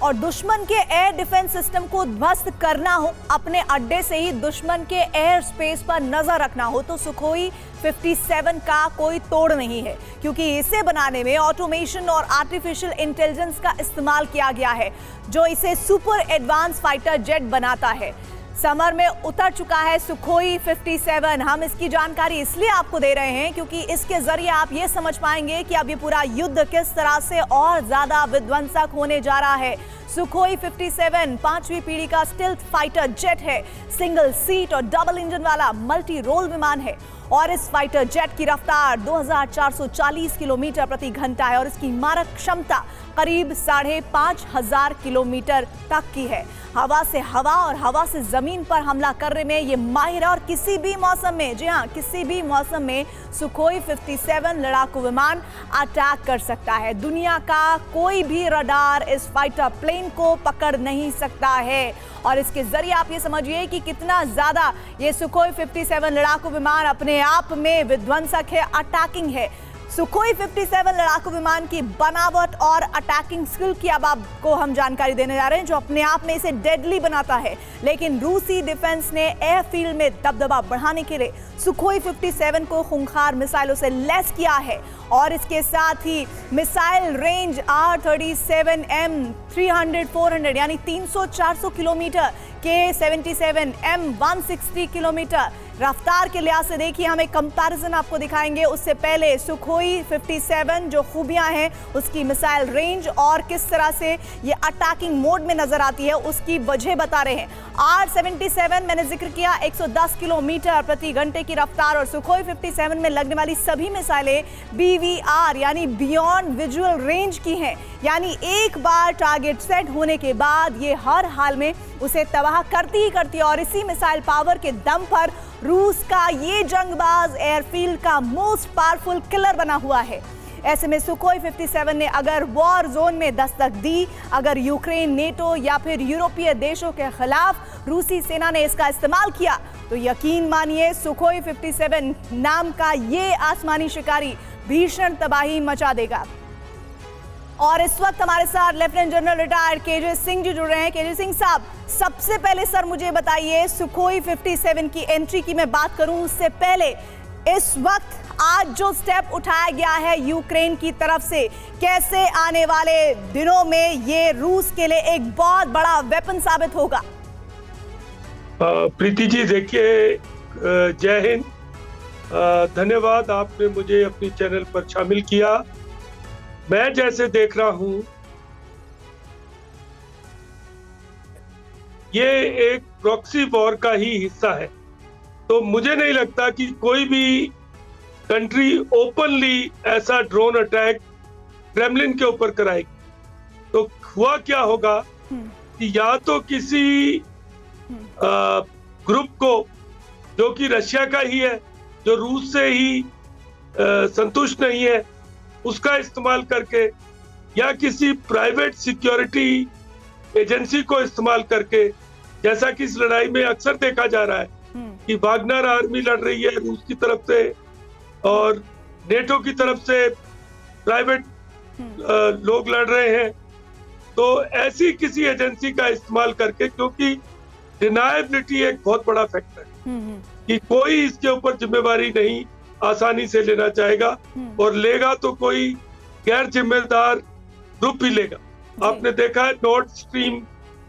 और दुश्मन के एयर डिफेंस सिस्टम को ध्वस्त करना हो, अपने अड्डे से ही दुश्मन के एयर स्पेस पर नजर रखना हो, तो सुखोई 57 का कोई तोड़ नहीं है, क्योंकि इसे बनाने में ऑटोमेशन और आर्टिफिशियल इंटेलिजेंस का इस्तेमाल किया गया है, जो इसे सुपर एडवांस फाइटर जेट बनाता है। समर में उतर चुका है सुखोई 57। हम इसकी जानकारी इसलिए आपको दे रहे हैं क्योंकि इसके जरिए आप ये समझ पाएंगे कि अब ये पूरा युद्ध किस तरह से और ज्यादा विध्वंसक होने जा रहा है। सुखोई 57 5वीं पीढ़ी का स्टिल्थ फाइटर जेट है, सिंगल सीट और डबल इंजन वाला मल्टी रोल विमान है और इस फाइटर जेट की रफ्तार 2440 किलोमीटर प्रति घंटा है और इसकी मारक क्षमता करीब 5500 किलोमीटर तक की है। हवा से हवा और हवा से जमीन पर हमला करने में ये माहिर है और किसी भी मौसम में, जी हाँ, किसी भी मौसम में सुखोई 57 लड़ाकू विमान अटैक कर सकता है। दुनिया का कोई भी रडार इस फाइटर प्लेन को पकड़ नहीं सकता है और इसके जरिए आप ये समझिए कि कितना ज्यादा ये सुखोई 57 लड़ाकू विमान अपने आप में विध्वंसक है, अटैकिंग है। सुखोई 57 लड़ाकू विमान की बनावट और अटैकिंग स्किल की अब आपको हम जानकारी देने जा रहे हैं, जो अपने आप में इसे डेडली बनाता है। लेकिन रूसी डिफेंस ने एयरफील्ड में दबदबा बढ़ाने के लिए सुखोई 57 को खूंखार मिसाइलों से लैस किया है और इसके साथ ही मिसाइल रेंज R-37M 300-400 यानी 300-400 किलोमीटर, K-77M 160 किलोमीटर। रफ्तार के लिहाज से देखिए, हम एक कंपैरिजन आपको दिखाएंगे। उससे पहले सुखोई 57 जो खूबियां हैं, उसकी मिसाइल रेंज और किस तरह से ये अटैकिंग मोड में नजर आती है, उसकी वजह बता रहे हैं। R-77 मैंने जिक्र किया 110 किलोमीटर प्रति घंटे की रफ्तार और सुखोई 57 में लगने वाली सभी मिसाइलें BVR यानी बियॉन्ड विजुअल रेंज की हैं, यानी एक बार टारगेट सेट होने के बाद ये हर हाल में उसे तबाह करती ही करती है और इसी मिसाइल पावर के दम पर रूस का ये जंगबाज एयरफील्ड का मोस्ट पावरफुल किलर बना हुआ है। ऐसे में सुखोई 57 ने अगर वॉर जोन में दस्तक दी, अगर यूक्रेन, नेटो या फिर यूरोपीय देशों के खिलाफ रूसी सेना ने इसका इस्तेमाल किया, तो यकीन मानिए सुखोई 57 नाम का ये आसमानी शिकारी भीषण तबाही मचा देगा। और इस वक्त हमारे साथ lieutenant general retired KJ Singh ji जुड़ रहे हैं। केजे सिंह साहब, सबसे पहले सर मुझे बताइए, सुखोई 57 की एंट्री की मैं बात करूं उससे पहले इस वक्त आज जो स्टेप उठाया गया है यूक्रेन की तरफ से, कैसे आने वाले दिनों में ये रूस के लिए एक बहुत बड़ा वेपन साबित होगा? प्रीति जी देखिए, जय हिंद, धन्यवाद आपने मुझे अपनी चैनल पर शामिल किया। मैं जैसे देख रहा हूं, ये एक प्रॉक्सी वॉर का ही हिस्सा है, तो मुझे नहीं लगता कि कोई भी कंट्री ओपनली ऐसा ड्रोन अटैक क्रेमलिन के ऊपर कराएगी। तो हुआ क्या होगा कि या तो किसी ग्रुप को जो कि रशिया का ही है, जो रूस से ही संतुष्ट नहीं है, उसका इस्तेमाल करके, या किसी प्राइवेट सिक्योरिटी एजेंसी को इस्तेमाल करके, जैसा कि इस लड़ाई में अक्सर देखा जा रहा है कि वागनर आर्मी लड़ रही है रूस की तरफ से और नेटो की तरफ से प्राइवेट लोग लड़ रहे हैं। तो ऐसी किसी एजेंसी का इस्तेमाल करके, क्योंकि डिनायबिलिटी एक बहुत बड़ा फैक्टर है कि कोई इसके ऊपर जिम्मेवारी नहीं आसानी से लेना चाहेगा और लेगा तो कोई गैर जिम्मेदार ग्रुप ही लेगा। आपने देखा है नॉर्थ स्ट्रीम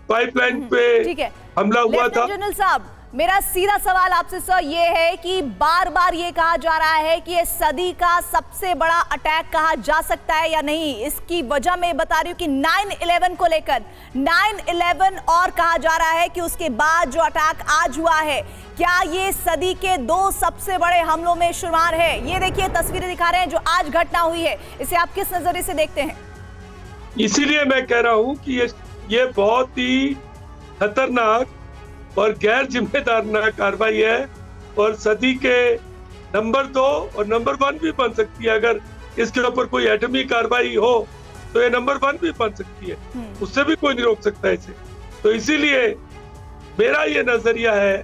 पाइपलाइन पे हमला हुआ था। जनरल साहब, मेरा सीधा सवाल आपसे सर ये है कि बार बार ये कहा जा रहा है कि ये सदी का सबसे बड़ा अटैक कहा जा सकता है या नहीं। इसकी वजह मैं बता रही हूँ कि 9/11 को लेकर 9/11 और कहा जा रहा है कि उसके बाद जो अटैक आज हुआ है, क्या ये सदी के 2 सबसे बड़े हमलों में शुमार है? ये देखिए तस्वीरें दिखा रहे हैं जो आज घटना हुई है, इसे आप किस नजरिए से देखते हैं? इसीलिए मैं कह रहा हूँ कि ये बहुत ही खतरनाक और गैर जिम्मेदाराना कार्रवाई है और सदी के नंबर 2 और नंबर 1 भी बन सकती है। अगर इसके ऊपर कोई एटमी कार्रवाई हो तो ये नंबर 1 भी बन सकती है, उससे भी कोई नहीं रोक सकता इसे। तो इसीलिए मेरा ये नजरिया है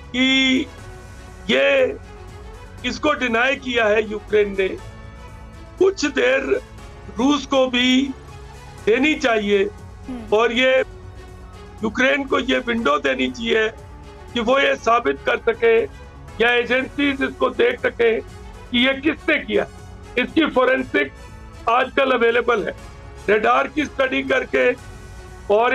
कि ये इसको डिनाई किया है यूक्रेन ने। कुछ देर रूस को भी देनी चाहिए और ये यूक्रेन को ये विंडो देनी चाहिए कि वो ये साबित कर सके या एजेंसीज इसको देख सके कि ये किसने किया। इसकी फोरेंसिक आजकल अवेलेबल है, रेडार की स्टडी करके और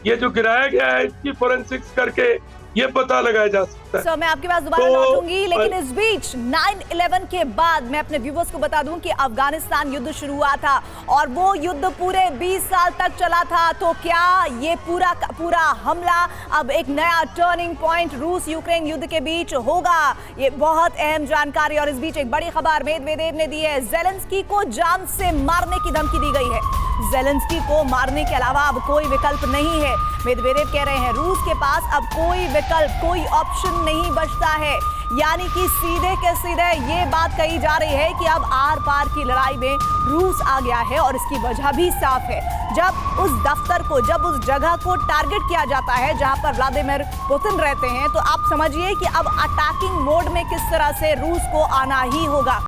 ये जो गिराया गया है इसकी फोरेंसिक्स करके ये पता लगाया जा सकता है। सर, मैं आपके पास दोबारा लौटूंगी, लेकिन इस बीच 9/11 के बाद मैं अपने व्यूवर्स को बता दूं कि अफगानिस्तान युद्ध शुरू हुआ था और वो युद्ध पूरे 20 साल तक चला था। तो क्या ये पूरा का पूरा हमला अब एक नया टर्निंग पॉइंट रूस यूक्रेन युद्ध के बीच होगा? ये बहुत अहम जानकारी। और इस बीच एक बड़ी खबर मेदवेदेव ने दी है, ज़ेलेंस्की को जान से मारने की धमकी दी गई है। ज़ेलेंस्की को मारने के अलावा अब कोई विकल्प नहीं है। मेदवेदेव कह रहे हैं रूस के पास अब कोई विकल्प, कोई ऑप्शन नहीं बचता है। यानी कि सीधे के सीधे ये बात कही जा रही है कि अब आर पार की लड़ाई में रूस आ गया है। और इसकी वजह भी साफ है, जब उस दफ्तर को, जब उस जगह को टारगेट किया जाता है जहां पर व्लादिमीर पुतिन रहते हैं, तो आप समझिए कि अब अटैकिंग मोड में किस तरह से रूस को आना ही होगा।